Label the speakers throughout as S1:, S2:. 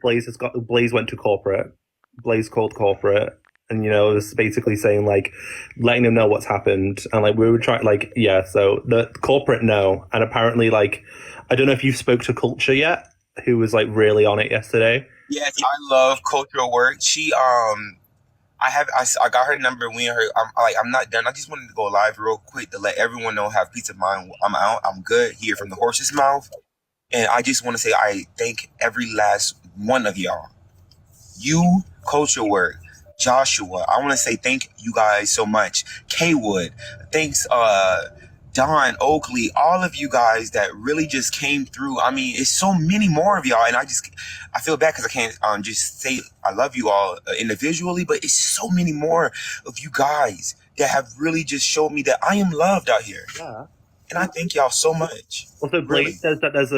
S1: Blaze went to corporate. Blaze called corporate, and it was basically saying like, letting them know what's happened, and like we were trying like yeah. So the corporate know, and apparently like, I don't know if you spoke to Culture yet, who was like really on it yesterday.
S2: Yes, I love cultural work. I got her number. We and her. I'm not done. I just wanted to go live real quick to let everyone know, have peace of mind. I'm out. I'm good here from the horse's mouth, and I just want to say I thank every last one of y'all. You, culture work, Joshua. I want to say thank you guys so much. K Wood, thanks. Don Oakley, all of you guys that really just came through. I mean, it's so many more of y'all, and I feel bad because I can't just say I love you all individually, but it's so many more of you guys that have really just showed me that I am loved out here.
S1: Yeah.
S2: And I thank y'all so much.
S1: Also, Blaze
S2: Really.
S1: says that there's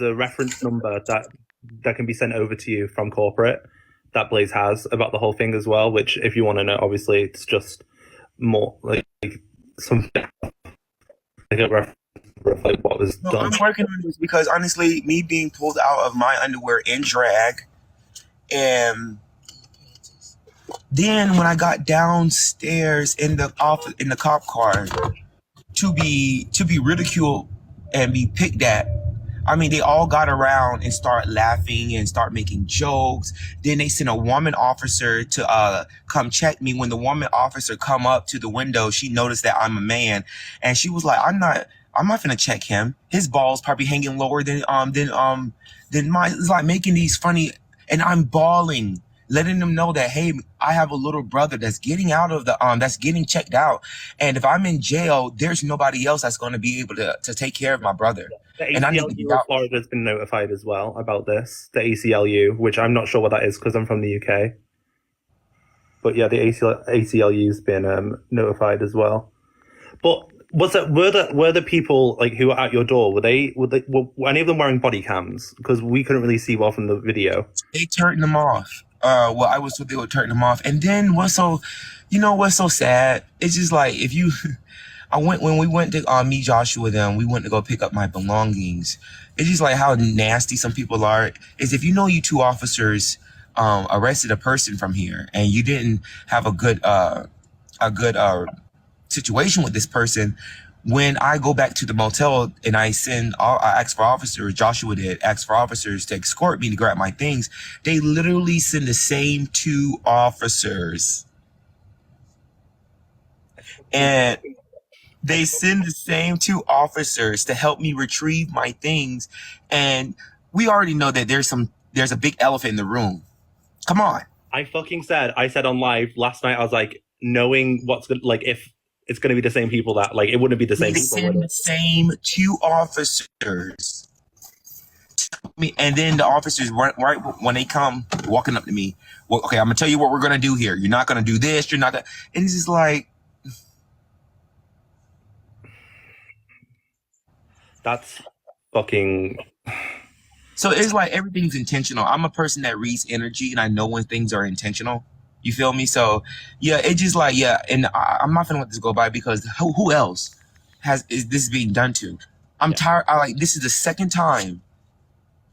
S1: a reference number that can be sent over to you from corporate that Blaze has about the whole thing as well. Which, if you want to know, obviously it's just more like some like a reference of like what was
S2: No,
S1: done.
S2: I'm working on this because honestly, me being pulled out of my underwear in drag, and then when I got downstairs in the office in the cop car to be ridiculed and be picked at. I mean, they all got around and start laughing and start making jokes. Then they sent a woman officer to come check me. When the woman officer come up to the window, she noticed that I'm a man, and she was like, I'm not gonna check him. His balls probably hanging lower than mine. It's like making these funny, and I'm bawling, letting them know that, hey, I have a little brother that's getting out of that's getting checked out, and if I'm in jail, there's nobody else that's going to be able to take care of my brother.
S1: The
S2: And I need to get
S1: ACLU of
S2: out.
S1: Florida has been notified as well about this. The ACLU, which I'm not sure what that is because I'm from the UK. But yeah, the ACLU's been notified as well. But were the people like who were at your door? Were any of them wearing body cams? Because we couldn't really see well from the video.
S2: They turned them off. Well, I was told they would turn them off. And then what's so sad? It's just like if you, when we went to meet Joshua, then we went to go pick up my belongings. It's just like how nasty some people are. Is if you know you two officers arrested a person from here and you didn't have a good situation with this person. When I go back to the motel and I ask for officers, Joshua did ask for officers to escort me to grab my things. They literally send the same two officers. And they send the same two officers to help me retrieve my things. And we already know that there's a big elephant in the room. Come on.
S1: I said on live last night, I was like, knowing what's good, like if it's going to be the same people that like it wouldn't be the same
S2: They
S1: people.
S2: send the same two officers. And then the officers, right when they come walking up to me, well, okay, I'm gonna tell you what we're gonna do here. You're not gonna do this. You're not gonna. And it's just like,
S1: that's fucking.
S2: so it's like everything's intentional. I'm a person that reads energy, and I know when things are intentional. You feel me? So yeah, it's just like yeah, and I'm not gonna let this go by because who else is this being done to? I'm tired. This is the second time.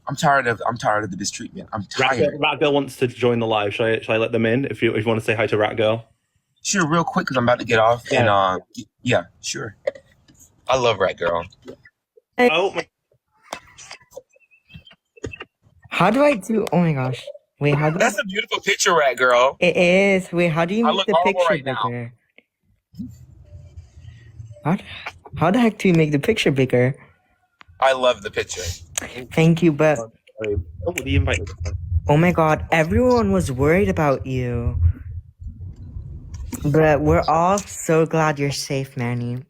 S2: I'm tired of the mistreatment. I'm tired.
S1: Rat Girl wants to join the live. Should I let them in if you want to say hi to Rat Girl?
S2: Sure, real quick because I'm about to get off.
S1: Yeah.
S2: And yeah, sure. I love Rat Girl.
S1: Oh my.
S3: How do I do? Oh my gosh! Wait, how do?
S2: That's a beautiful picture, Rat Girl.
S3: It is. Wait, how do you
S2: I
S3: make
S2: look
S3: the
S2: horrible
S3: picture
S2: right now.
S3: bigger? How the heck do you make the picture bigger?
S2: I love the picture.
S3: Thank you, but
S1: Oh, the invite.
S3: oh my god, everyone was worried about you. But we're all so glad you're safe, Manny.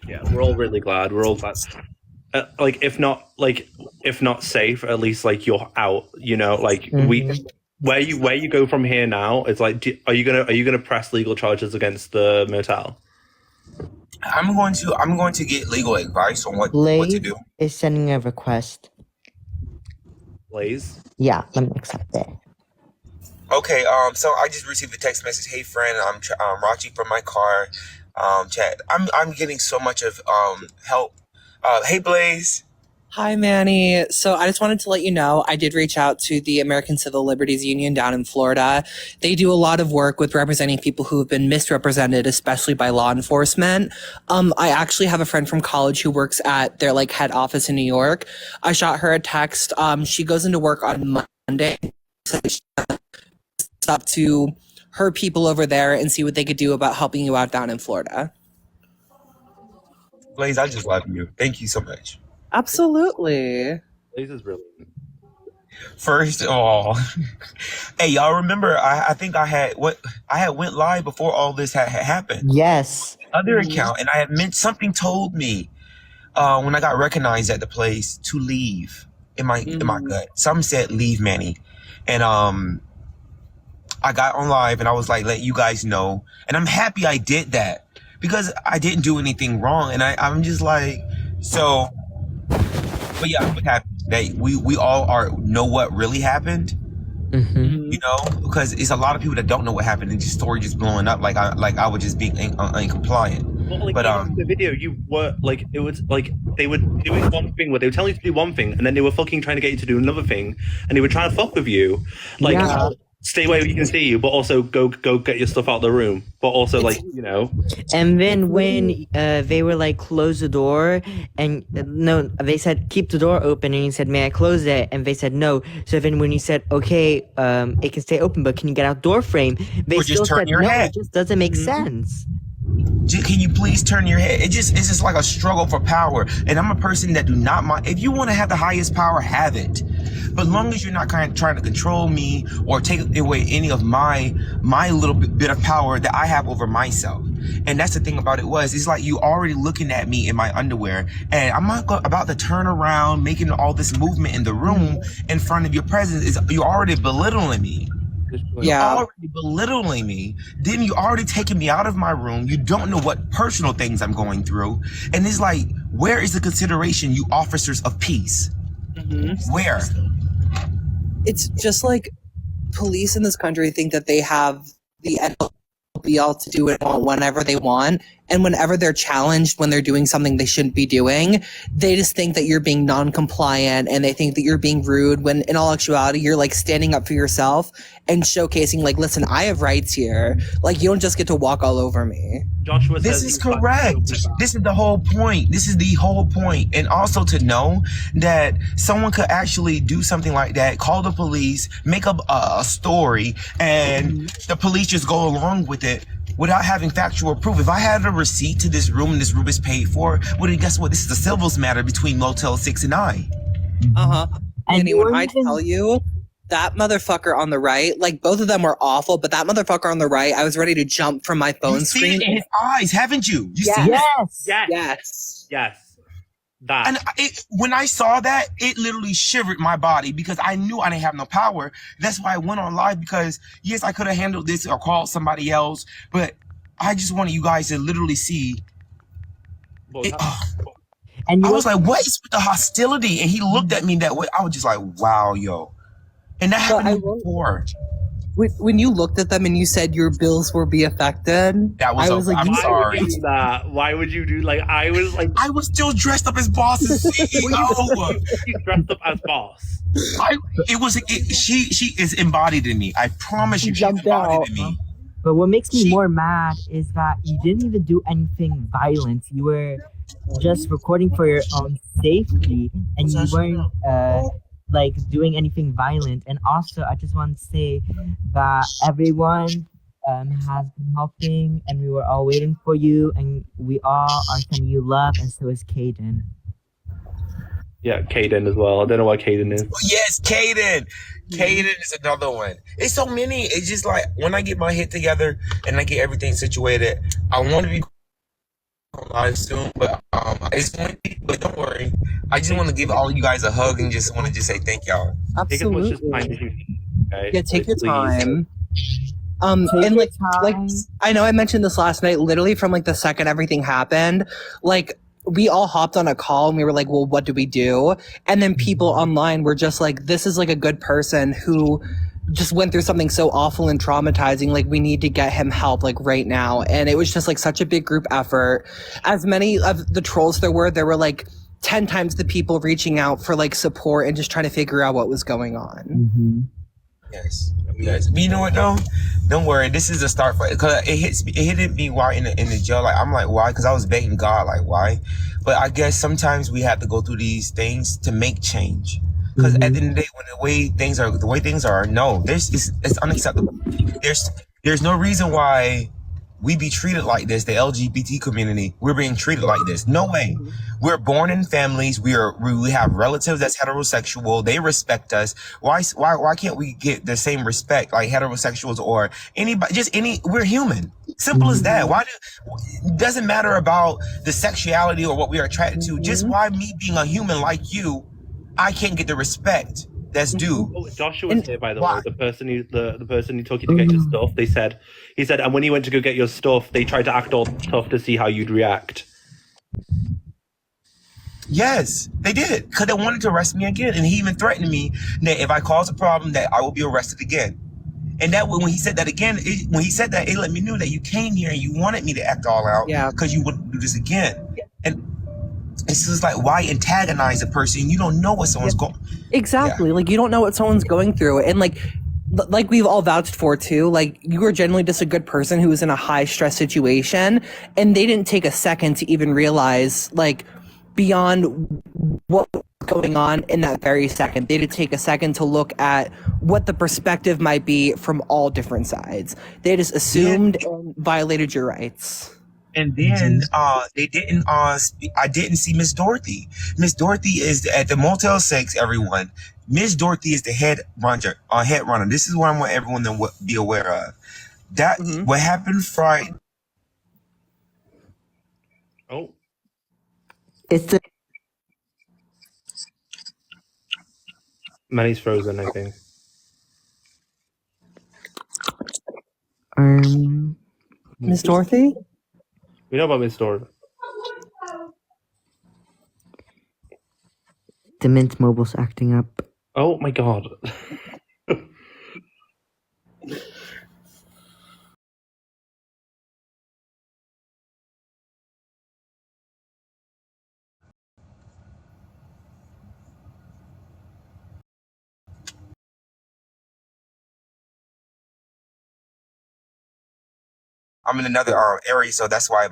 S1: Yeah, we're all really glad. We're all glad. If not safe, at least like you're out. You know, like where you go from here now. It's like, are you gonna press legal charges against the motel?
S2: I'm going to get legal advice on what to do.
S3: Is sending a request.
S1: Blaze?
S3: Yeah, let me accept it.
S2: Okay, so I just received a text message. Hey friend, I'm Rachi from my car. Chat. I'm getting so much of help. Hey Blaze.
S4: Hi, Manny. So I just wanted to let you know I did reach out to the American Civil Liberties Union down in Florida. They do a lot of work with representing people who have been misrepresented, especially by law enforcement. I actually have a friend from college who works at their like head office in New York. I shot her a text. She goes into work on Monday. So it's up to her people over there and see what they could do about helping you out down in Florida.
S2: Blaze, I just love you. Thank you so much.
S4: Absolutely.
S1: This is brilliant.
S2: First of all, hey, y'all remember? I think I had went live before all this had happened.
S3: Yes.
S2: Other account, and I had meant something told me when I got recognized at the place to leave in my gut. Some said leave, Manny, and I got on live and I was like, let you guys know, and I'm happy I did that because I didn't do anything wrong, and I'm just like so. But yeah, what happened? We all know what really happened. You know, because it's a lot of people that don't know what happened, and the story just blowing up like I was just being uncompliant.
S1: Well, like,
S2: but
S1: in the video, you were like, it was like they were doing one thing where they were telling you to do one thing, and then they were fucking trying to get you to do another thing, and they were trying to fuck with you, like.
S3: Yeah.
S1: Stay where we can see you, but also go get your stuff out of the room. But also, like, you know.
S3: And then when they were like, close the door, and no, they said, keep the door open, and he said, may I close it? And they said, no. So then when you said, okay, it can stay open, but can you get out door frame? They
S2: Or just
S3: still
S2: turn
S3: said,
S2: your
S3: no,
S2: head.
S3: it just doesn't make sense.
S2: Can you please turn your head? It's just like a struggle for power. And I'm a person that do not mind. If you want to have the highest power, have it. But long as you're not trying to control me or take away any of my little bit of power that I have over myself. And that's the thing about it it's like you already looking at me in my underwear, and I'm not about to turn around, making all this movement in the room in front of your presence. You're already belittling me. You're already belittling me. Then you already taking me out of my room. You don't know what personal things I'm going through. And it's like, where is the consideration, you officers of peace? Where?
S4: It's just like police in this country think that they have the end all be all to do it all whenever they want. And whenever they're challenged when they're doing something they shouldn't be doing, they just think that you're being non-compliant and they think that you're being rude, when in all actuality, you're like standing up for yourself and showcasing like, listen, I have rights here. Like, you don't just get to walk all over me.
S1: Joshua
S2: This
S1: says
S2: is correct. This is the whole point. This is the whole point. And also to know that someone could actually do something like that, call the police, make up a story, and the police just go along with it without having factual proof. If I had a receipt to this room and this room is paid for, well, then guess what? This is a civils matter between Motel 6 and I.
S4: And when I tell you, that motherfucker on the right, like both of them were awful, but that motherfucker on the right, I was ready to jump from my phone
S2: You
S4: screen.
S2: see it in his eyes, haven't you? You
S4: Yes.
S2: see it?
S3: Yes.
S4: Yes.
S1: That.
S2: And when I saw that, it literally shivered my body because I knew I didn't have no power. That's why I went on live, because yes, I could have handled this or called somebody else, but I just wanted you guys to literally see.
S3: And
S2: I was like, what is with the hostility? And he looked at me that way. I was just like, wow, yo. And that happened before.
S4: When you looked at them and you said your bills will be affected,
S2: That was,
S4: I was like,
S2: I'm sorry.
S1: Why would you do that? Why would you do, like, I was
S2: still dressed up as boss's CEO.
S1: You dressed up as boss.
S2: She is embodied in me. I promise you, she's embodied in me.
S3: But what makes me more mad is that you didn't even do anything violent. You were just recording for your own safety, and you weren't like doing anything violent. And also, I just want to say that everyone has been helping, and we were all waiting for you, and we all are sending you love, and so is Caden.
S1: Yeah, Caden as well. I don't know why Caden is.
S2: Yes, Caden. Caden is another one. It's so many. It's just like when I get my head together and I get everything situated, I want to be live soon, but it's going to be. But don't worry, I just want to give all you guys a hug and just want to say thank y'all.
S1: Take as much time as you need. Okay?
S4: Yeah, take your
S1: Please.
S4: time. And like I know I mentioned this last night, literally from like the second everything happened, like we all hopped on a call and we were like, well, what do we do? And then people online were just like, this is like a good person who just went through something so awful and traumatizing. Like, we need to get him help, like, right now. And it was just like such a big group effort. As many of the trolls there were like 10 times the people reaching out for like support and just trying to figure out what was going on.
S3: Mm-hmm.
S2: Yes. But you know what though? Don't worry. This is a start for it. Cause it hit me while in the jail. Like I'm like, why? Because I was begging God, like, why? But I guess sometimes we have to go through these things to make change. Because at the end of the day, when the way things are, no, it's unacceptable. There's no reason why we be treated like this. The LGBT community, we're being treated like this. No way. We're born in families. We have relatives that's heterosexual. They respect us. Why can't we get the same respect like heterosexuals or anybody? We're human. Simple as that. It doesn't matter about the sexuality or what we are attracted to. Just why me being a human like you, I can't get the respect that's due.
S1: Oh, Joshua was here, by the
S2: why?
S1: way. The person who took you to get your stuff. He said, and when you went to go get your stuff, they tried to act all tough to see how you'd react.
S2: Yes, they did. Because they wanted to arrest me again. And he even threatened me that if I cause a problem, that I will be arrested again. And that when he said that again, it let me know that you came here and you wanted me to act all out because you wouldn't do this again. And it's just like, why antagonize a person? You don't know what someone's going.
S4: Exactly. Like you don't know what someone's going through. And like we've all vouched for too, like you were generally just a good person who was in a high stress situation, and they didn't take a second to even realize like beyond what was going on in that very second. They didn't take a second to look at what the perspective might be from all different sides. They just assumed and violated your rights.
S2: And then they didn't. I didn't see Miss Dorothy. Miss Dorothy is at the Motel 6. Everyone, Miss Dorothy is the head runner. This is what I want everyone to be aware of. That what happened Friday.
S1: Oh,
S3: It's the
S1: Manny's frozen, I think.
S4: Miss Dorothy?
S1: We know about Miss Dorothy.
S3: the Mint Mobile's acting up.
S1: Oh my god.
S2: I'm in another area, so that's why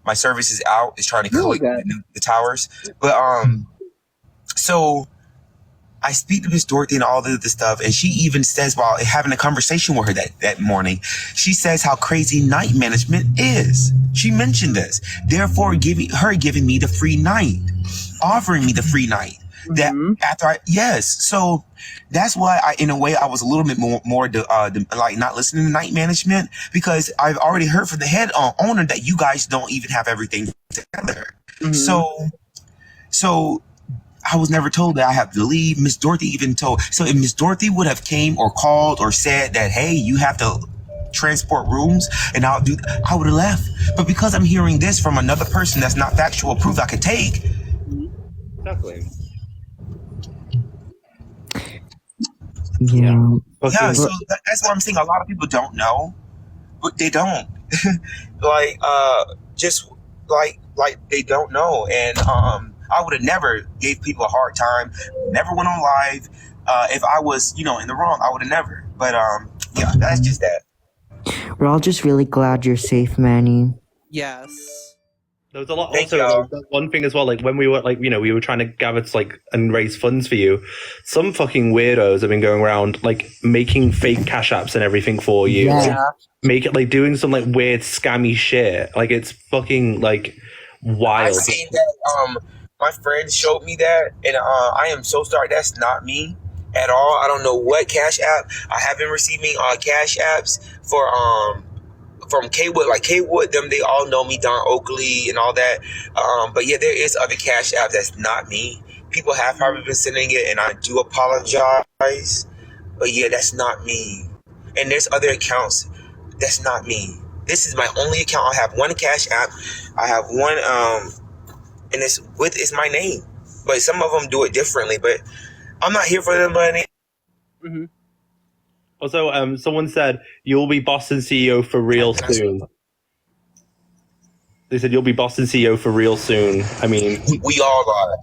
S2: my service is out. Is trying to collect the towers, but so I speak to Miss Dorothy and all the stuff, and she even says while having a conversation with her that morning, she says how crazy night management is. She mentioned this, therefore giving me the free night, offering me the free night. That after so that's why in a way I was a little bit more like not listening to night management, because I've already heard from the head owner that you guys don't even have everything together. So I was never told that I have to leave. Miss Dorothy even told. So if Miss Dorothy would have came or called or said that, hey, you have to transport rooms, and I would have left. But because I'm hearing this from another person that's not factual proof I could take.
S1: Exactly.
S3: Yeah.
S2: So that's what I'm saying. A lot of people don't know, but they don't. Just like they don't know. And I would have never gave people a hard time. Never went on live. If I was, in the wrong, I would have never. But that's just that.
S3: We're all just really glad you're safe, Manny.
S4: Yes.
S1: There was a lot.
S2: Thank
S1: Also,
S2: y'all.
S1: there was one thing as well. Like when we were we were trying to gather and raise funds for you. Some fucking weirdos have been going around making fake cash apps and everything for you.
S3: Yeah.
S1: Make it doing some weird scammy shit. It's fucking wild.
S2: I've seen that. My friend showed me that, and I am so sorry. That's not me at all. I don't know what cash app. I have been receiving cash apps from K-Wood, K-Wood, they all know me, Don Oakley and all that. But yeah, there is other cash app that's not me. People have probably been sending it, and I do apologize. But yeah, that's not me. And there's other accounts. That's not me. This is my only account. I have one cash app. I have one, and it's my name. But some of them do it differently. But I'm not here for the money.
S4: Mm-hmm.
S1: Also, someone said you'll be boss and CEO for real soon. They said you'll be Boston CEO for real soon. I mean,
S2: we all are.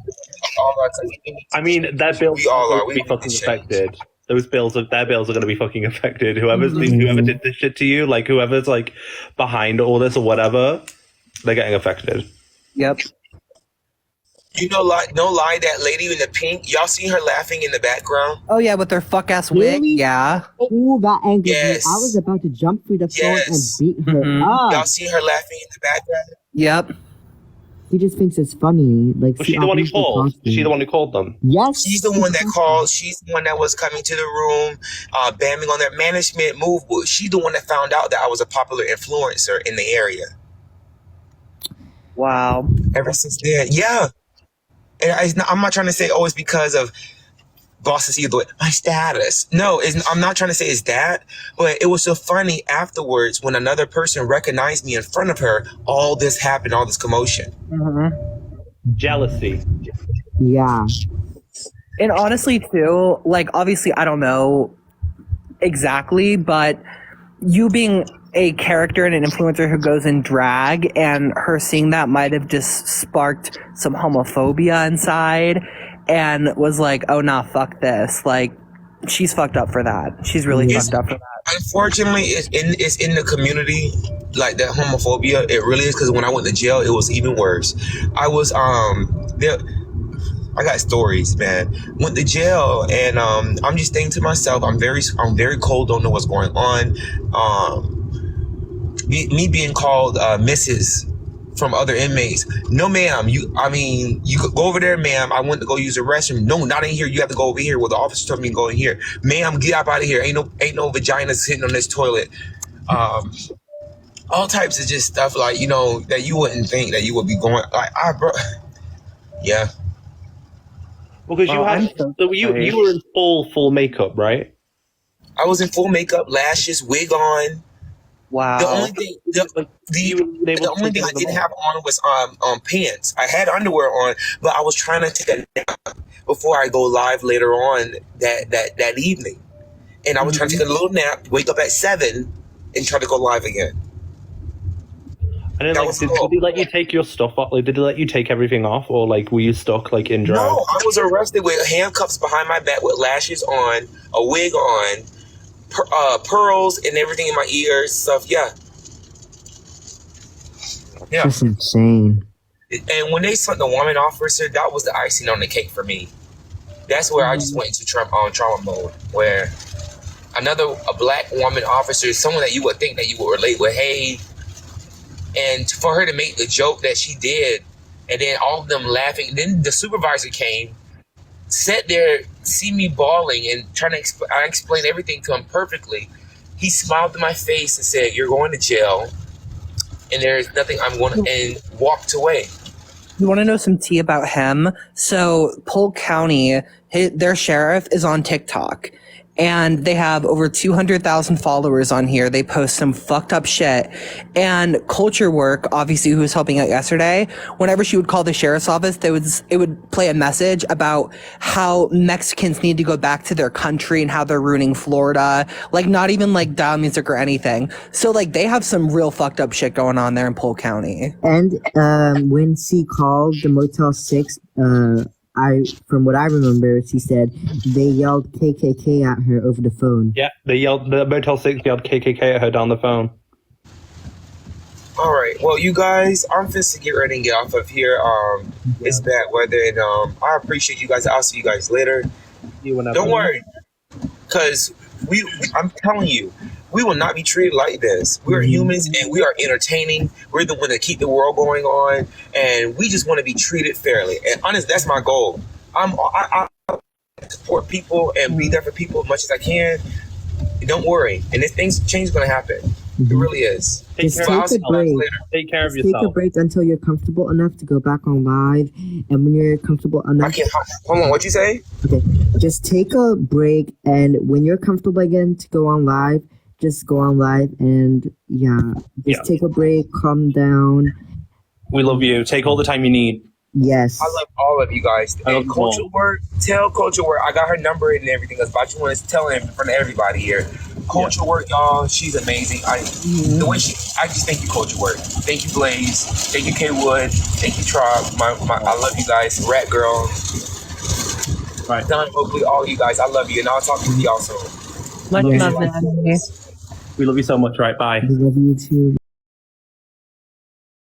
S1: I mean, their bills
S2: We all
S1: are
S2: are.
S1: going to
S2: We
S1: be
S2: need
S1: fucking
S2: to change.
S1: affected. Their bills are going to be fucking affected. Whoever did this shit to you, like whoever's like behind all this or whatever, they're getting affected.
S4: Yep.
S2: You know, like no lie, that lady in the pink. Y'all see her laughing in the background?
S4: Oh yeah, with their fuck ass wig.
S3: Really?
S4: Yeah.
S3: Ooh, that angered
S2: Yes.
S3: me. I was about to jump through the phone
S2: Yes.
S3: and beat her
S2: Y'all
S3: up.
S2: see her laughing in the background?
S4: Yep.
S3: He just thinks it's funny. Like,
S1: Was she the one who
S3: obviously
S1: called?
S3: costume.
S1: Was she the one who called them?
S3: Yes.
S2: She's the one that called. She's the one that was coming to the room, bamming on their management move. She's the one that found out that I was a popular influencer in the area.
S4: Wow.
S2: Ever since then, yeah. And I'm not trying to say, oh, it's because of Boston see my status. No, I'm not trying to say it's that, but it was so funny afterwards when another person recognized me in front of her. All this happened, all this commotion.
S1: Jealousy.
S3: Yeah.
S4: And honestly, too, like, obviously, I don't know exactly, but you being a character and an influencer who goes in drag, and her seeing that might have just sparked some homophobia inside and was like, oh, nah, fuck this. Like, she's fucked up for that. She's really fucked up for that.
S2: Unfortunately, it's in the community, like that homophobia. It really is, because when I went to jail, it was even worse. I was there. I got stories, man. Went to jail, and I'm just thinking to myself, I'm very cold. Don't know what's going on. Me being called Mrs. from other inmates. No, ma'am. You could go over there, ma'am. I went to go use the restroom. No, not in here. You have to go over here. Well, the officer told me to go in here. Ma'am, get up out of here. Ain't no vaginas sitting on this toilet. All types of just stuff like, that you wouldn't think that you would be going like, yeah.
S1: Well, because you were in full makeup, right?
S2: I was in full makeup, lashes, wig on.
S4: Wow.
S2: The only thing, the only thing I didn't have on was pants. I had underwear on, but I was trying to take a nap before I go live later on that evening, and I was trying to take a little nap, wake up at 7, and try to go live again.
S1: And then, did they let you take your stuff off? Like, did they let you take everything off, or like were you stuck like in drag?
S2: No, I was arrested with handcuffs behind my back, with lashes on, a wig on, pearls and everything in my ears, stuff. Yeah.
S3: That's insane.
S2: And when they sent the woman officer, that was the icing on the cake for me. That's where I just went into trauma mode, where a black woman officer, someone that you would think that you would relate with, hey, and for her to make the joke that she did, and then all of them laughing. Then the supervisor came, sat there, see me bawling, and I explained everything to him perfectly. He smiled in my face and said, "You're going to jail, and there's nothing I'm going to," and walked away.
S4: You want to know some tea about him? So Polk County, their sheriff is on TikTok, and they have over 200,000 followers on here. They post some fucked up shit. And Culture Work, obviously, who was helping out yesterday, whenever she would call the sheriff's office, it would play a message about how Mexicans need to go back to their country and how they're ruining Florida. Like, not even like down music or anything. So like, they have some real fucked up shit going on there in Polk County.
S3: And when she called the Motel 6, from what I remember, she said they yelled KKK at her over the phone.
S1: Yeah, the Motel 6 yelled KKK at her down the phone.
S2: All right, well, you guys, I'm to get ready and get off of here. It's bad weather, and I appreciate you guys. I'll see you guys later. Don't worry, because I'm telling you, we will not be treated like this. We're humans, and we are entertaining. We're the one that keep the world going on, and we just want to be treated fairly. And honestly, that's my goal. I support people and be there for people as much as I can. Don't worry, and if things change, is going to happen. It really is.
S3: Just take a break.
S1: Take care of
S3: Take
S1: yourself.
S3: a break until you're comfortable enough to go back on live, and when you're comfortable enough,
S2: Hold on, what'd you say?
S3: okay, just take a break, and when you're comfortable again to go on live, just go on live, and take a break, calm down.
S1: We love you. Take all the time you need.
S3: Yes.
S2: I love all of you guys. And Culture Work, tell Culture Work, I got her number and everything else, but I just want to tell him in front of everybody here. Culture work, y'all. She's amazing. The way I just thank you, culture work. Thank you, Blaze. Thank you, K Wood. Thank you, Trop. I love you guys. Rat Girl.
S1: Right.
S2: Done. Hopefully, all you guys. I love you, and I'll talk to y'all soon.
S4: Much love, Manny.
S1: We love you so much. Right. Bye.
S3: We love you too.